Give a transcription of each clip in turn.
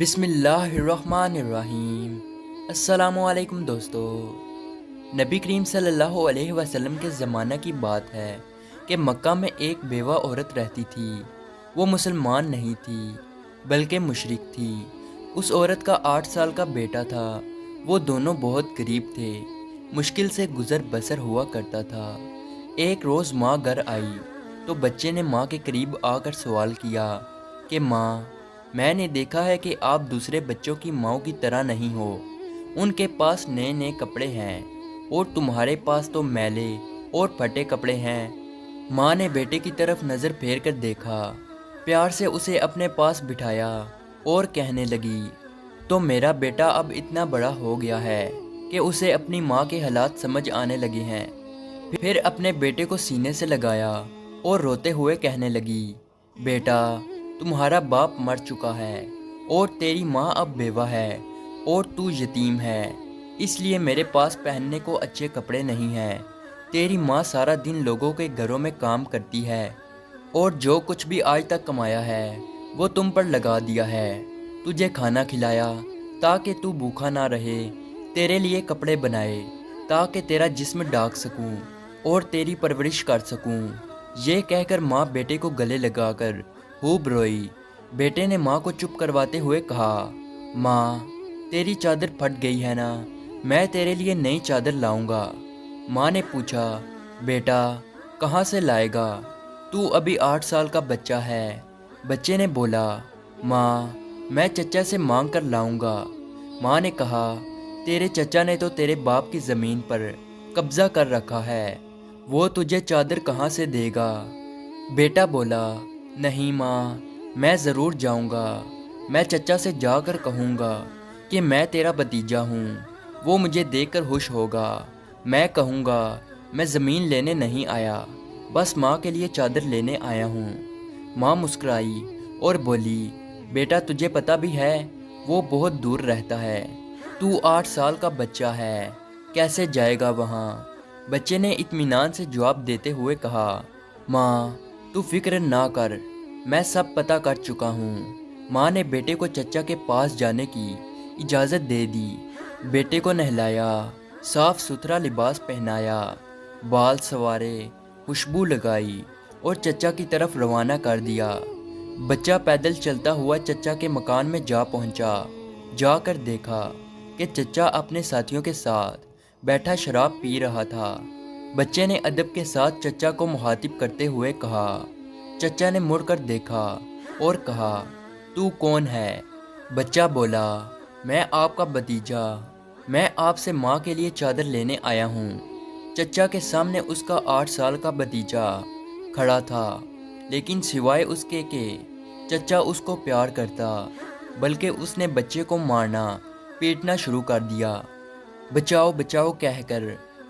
بسم اللہ الرحمن الرحیم۔ السلام علیکم دوستو۔ نبی کریم صلی اللہ علیہ وسلم کے زمانہ کی بات ہے کہ مکہ میں ایک بیوہ عورت رہتی تھی۔ وہ مسلمان نہیں تھی بلکہ مشرک تھی۔ اس عورت کا 8 سال کا بیٹا تھا۔ وہ دونوں بہت غریب تھے، مشکل سے گزر بسر ہوا کرتا تھا۔ ایک روز ماں گھر آئی تو بچے نے ماں کے قریب آ کر سوال کیا کہ ماں، میں نے دیکھا ہے کہ آپ دوسرے بچوں کی ماؤں کی طرح نہیں ہو۔ ان کے پاس نئے نئے کپڑے ہیں اور تمہارے پاس تو میلے اور پھٹے کپڑے ہیں۔ ماں نے بیٹے کی طرف نظر پھیر کر دیکھا، پیار سے اسے اپنے پاس بٹھایا اور کہنے لگی، تو میرا بیٹا اب اتنا بڑا ہو گیا ہے کہ اسے اپنی ماں کے حالات سمجھ آنے لگے ہیں۔ پھر اپنے بیٹے کو سینے سے لگایا اور روتے ہوئے کہنے لگی، بیٹا، تمہارا باپ مر چکا ہے اور تیری ماں اب بیوہ ہے اور تو یتیم ہے، اس لیے میرے پاس پہننے کو اچھے کپڑے نہیں ہیں۔ تیری ماں سارا دن لوگوں کے گھروں میں کام کرتی ہے اور جو کچھ بھی آج تک کمایا ہے وہ تم پر لگا دیا ہے۔ تجھے کھانا کھلایا تاکہ تو بھوکا نہ رہے، تیرے لیے کپڑے بنائے تاکہ تیرا جسم ڈھانک سکوں اور تیری پرورش کر سکوں۔ یہ کہہ کر ماں بیٹے کو گلے لگا کر خوب روئی۔ بیٹے نے ماں کو چپ کرواتے ہوئے کہا، ماں، تیری چادر پھٹ گئی ہے نا، میں تیرے لیے نئی چادر لاؤں گا۔ ماں نے پوچھا، بیٹا کہاں سے لائے گا؟ تو ابھی 8 سال کا بچہ ہے۔ بچے نے بولا، ماں، میں چچا سے مانگ کر لاؤں گا۔ ماں نے کہا، تیرے چچا نے تو تیرے باپ کی زمین پر قبضہ کر رکھا ہے، وہ تجھے چادر کہاں سے دے گا؟ بیٹا بولا، نہیں ماں، میں ضرور جاؤں گا۔ میں چچا سے جا کر کہوں گا کہ میں تیرا بھتیجا ہوں، وہ مجھے دیکھ کر خوش ہوگا۔ میں کہوں گا، میں زمین لینے نہیں آیا، بس ماں کے لیے چادر لینے آیا ہوں۔ ماں مسکرائی اور بولی، بیٹا تجھے پتہ بھی ہے وہ بہت دور رہتا ہے، تو 8 سال کا بچہ ہے، کیسے جائے گا وہاں؟ بچے نے اطمینان سے جواب دیتے ہوئے کہا، ماں تو فکر نہ کر، میں سب پتہ کر چکا ہوں۔ ماں نے بیٹے کو چچا کے پاس جانے کی اجازت دے دی۔ بیٹے کو نہلایا، صاف ستھرا لباس پہنایا، بال سنوارے، خوشبو لگائی اور چچا کی طرف روانہ کر دیا۔ بچہ پیدل چلتا ہوا چچا کے مکان میں جا پہنچا۔ جا کر دیکھا کہ چچا اپنے ساتھیوں کے ساتھ بیٹھا شراب پی رہا تھا۔ بچے نے ادب کے ساتھ چچا کو مخاطب کرتے ہوئے کہا۔ چچا نے مڑ کر دیکھا اور کہا، تو کون ہے؟ بچہ بولا، میں آپ کا بھتیجا، میں آپ سے ماں کے لیے چادر لینے آیا ہوں۔ چچا کے سامنے اس کا 8 سال کا بھتیجا کھڑا تھا، لیکن سوائے اس کے کہ چچا اس کو پیار کرتا، بلکہ اس نے بچے کو مارنا پیٹنا شروع کر دیا۔ بچاؤ بچاؤ کہہ کر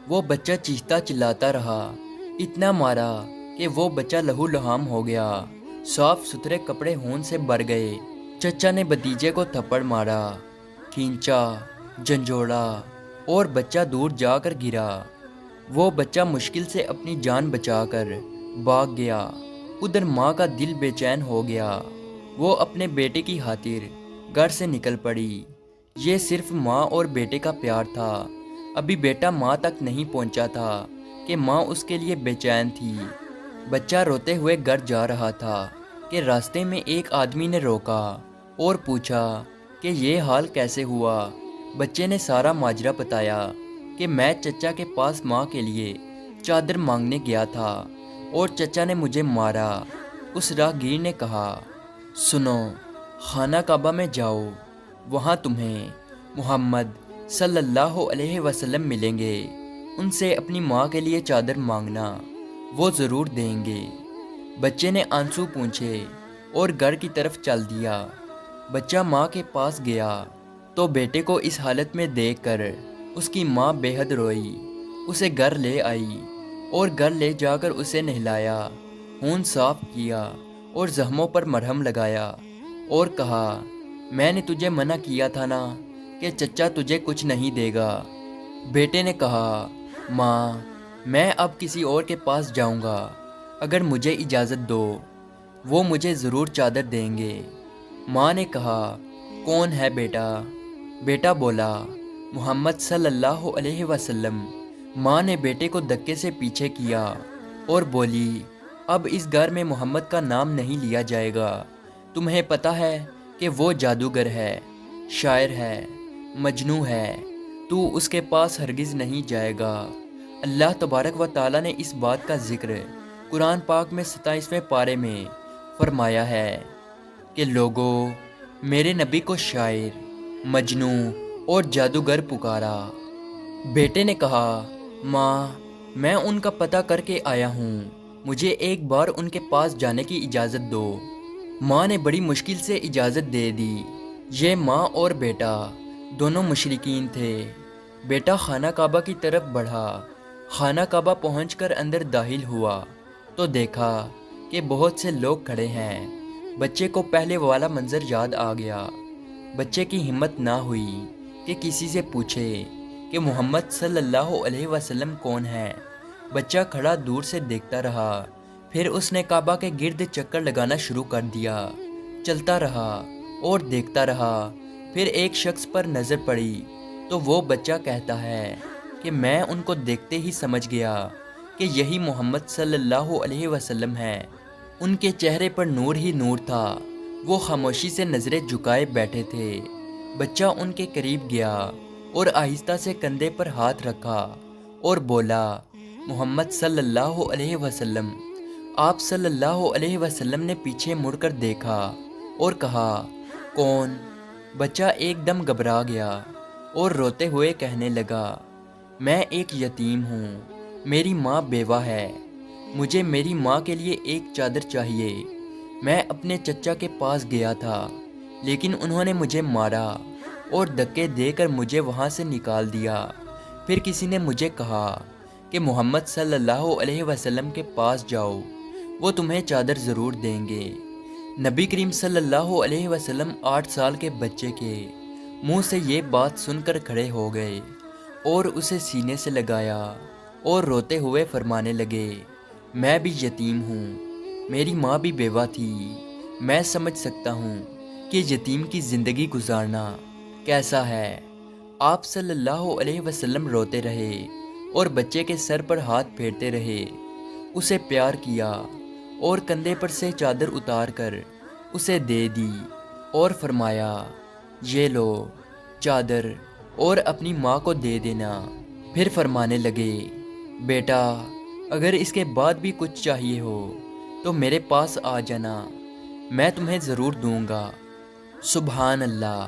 وہ بچہ چیختا چلاتا رہا، اتنا مارا کہ وہ بچہ لہو لہام ہو گیا، صاف ستھرے کپڑے خون سے بھر گئے۔ چچا نے بھتیجے کو تھپڑ مارا، کھینچا، جھنجھوڑا اور بچہ دور جا کر گرا۔ وہ بچہ مشکل سے اپنی جان بچا کر بھاگ گیا۔ ادھر ماں کا دل بے چین ہو گیا۔ وہ اپنے بیٹے کی خاطر گھر سے نکل پڑی۔ یہ صرف ماں اور بیٹے کا پیار تھا۔ ابھی بیٹا ماں تک نہیں پہنچا تھا کہ ماں اس کے لیے بے چین تھی۔ بچہ روتے ہوئے گھر جا رہا تھا کہ راستے میں ایک آدمی نے روکا اور پوچھا کہ یہ حال کیسے ہوا؟ بچے نے سارا ماجرا بتایا کہ میں چچا کے پاس ماں کے لیے چادر مانگنے گیا تھا اور چچا نے مجھے مارا۔ اس راہگیر نے کہا، سنو، خانہ کعبہ میں جاؤ، وہاں تمہیں محمد صلی اللہ علیہ وسلم ملیں گے، ان سے اپنی ماں کے لیے چادر مانگنا، وہ ضرور دیں گے۔ بچے نے آنسو پونچھے اور گھر کی طرف چل دیا۔ بچہ ماں کے پاس گیا تو بیٹے کو اس حالت میں دیکھ کر اس کی ماں بے حد روئی، اسے گھر لے آئی اور گھر لے جا کر اسے نہلایا، خون صاف کیا اور زخموں پر مرہم لگایا اور کہا، میں نے تجھے منع کیا تھا نا کہ چچا تجھے کچھ نہیں دے گا۔ بیٹے نے کہا، ماں، میں اب کسی اور کے پاس جاؤں گا، اگر مجھے اجازت دو، وہ مجھے ضرور چادر دیں گے۔ ماں نے کہا، کون ہے بیٹا؟ بیٹا بولا، محمد صلی اللہ علیہ وسلم۔ ماں نے بیٹے کو دھکے سے پیچھے کیا اور بولی، اب اس گھر میں محمد کا نام نہیں لیا جائے گا۔ تمہیں پتہ ہے کہ وہ جادوگر ہے، شاعر ہے، مجنوں ہے، تو اس کے پاس ہرگز نہیں جائے گا۔ اللہ تبارک و تعالیٰ نے اس بات کا ذکر قرآن پاک میں 27ویں پارے میں فرمایا ہے کہ لوگوں، میرے نبی کو شاعر، مجنوں اور جادوگر پکارا۔ بیٹے نے کہا، ماں، میں ان کا پتہ کر کے آیا ہوں، مجھے ایک بار ان کے پاس جانے کی اجازت دو۔ ماں نے بڑی مشکل سے اجازت دے دی۔ یہ ماں اور بیٹا دونوں مشرکین تھے۔ بیٹا خانہ کعبہ کی طرف بڑھا۔ خانہ کعبہ پہنچ کر اندر داخل ہوا تو دیکھا کہ بہت سے لوگ کھڑے ہیں۔ بچے کو پہلے والا منظر یاد آ گیا۔ بچے کی ہمت نہ ہوئی کہ کسی سے پوچھے کہ محمد صلی اللہ علیہ وسلم کون ہے۔ بچہ کھڑا دور سے دیکھتا رہا، پھر اس نے کعبہ کے گرد چکر لگانا شروع کر دیا۔ چلتا رہا اور دیکھتا رہا، پھر ایک شخص پر نظر پڑی تو وہ بچہ کہتا ہے کہ میں ان کو دیکھتے ہی سمجھ گیا کہ یہی محمد صلی اللہ علیہ وسلم ہے۔ ان کے چہرے پر نور ہی نور تھا۔ وہ خاموشی سے نظریں جھکائے بیٹھے تھے۔ بچہ ان کے قریب گیا اور آہستہ سے کندھے پر ہاتھ رکھا اور بولا، محمد صلی اللہ علیہ وسلم۔ آپ صلی اللہ علیہ وسلم نے پیچھے مڑ کر دیکھا اور کہا، کون؟ بچہ ایک دم گھبرا گیا اور روتے ہوئے کہنے لگا، میں ایک یتیم ہوں، میری ماں بیوہ ہے، مجھے میری ماں کے لیے ایک چادر چاہیے۔ میں اپنے چچا کے پاس گیا تھا، لیکن انہوں نے مجھے مارا اور دھکے دے کر مجھے وہاں سے نکال دیا۔ پھر کسی نے مجھے کہا کہ محمد صلی اللہ علیہ وسلم کے پاس جاؤ، وہ تمہیں چادر ضرور دیں گے۔ نبی کریم صلی اللہ علیہ وسلم 8 سال کے بچے کے منہ سے یہ بات سن کر کھڑے ہو گئے اور اسے سینے سے لگایا اور روتے ہوئے فرمانے لگے، میں بھی یتیم ہوں، میری ماں بھی بیوہ تھی، میں سمجھ سکتا ہوں کہ یتیم کی زندگی گزارنا کیسا ہے۔ آپ صلی اللہ علیہ وسلم روتے رہے اور بچے کے سر پر ہاتھ پھیرتے رہے، اسے پیار کیا اور کندھے پر سے چادر اتار کر اسے دے دی اور فرمایا، یہ لو چادر اور اپنی ماں کو دے دینا۔ پھر فرمانے لگے، بیٹا، اگر اس کے بعد بھی کچھ چاہیے ہو تو میرے پاس آ جانا، میں تمہیں ضرور دوں گا۔ سبحان اللہ!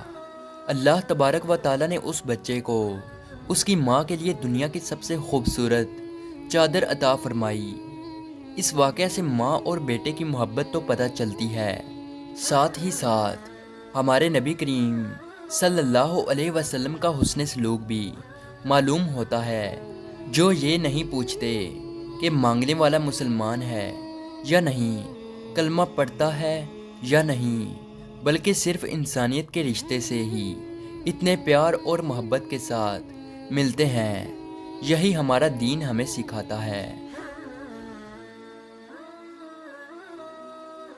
اللہ تبارک و تعالیٰ نے اس بچے کو اس کی ماں کے لیے دنیا کی سب سے خوبصورت چادر عطا فرمائی۔ اس واقعہ سے ماں اور بیٹے کی محبت تو پتہ چلتی ہے، ساتھ ہی ساتھ ہمارے نبی کریم صلی اللہ علیہ وسلم کا حسن سلوک بھی معلوم ہوتا ہے، جو یہ نہیں پوچھتے کہ مانگنے والا مسلمان ہے یا نہیں، کلمہ پڑھتا ہے یا نہیں، بلکہ صرف انسانیت کے رشتے سے ہی اتنے پیار اور محبت کے ساتھ ملتے ہیں۔ یہی ہمارا دین ہمیں سکھاتا ہے۔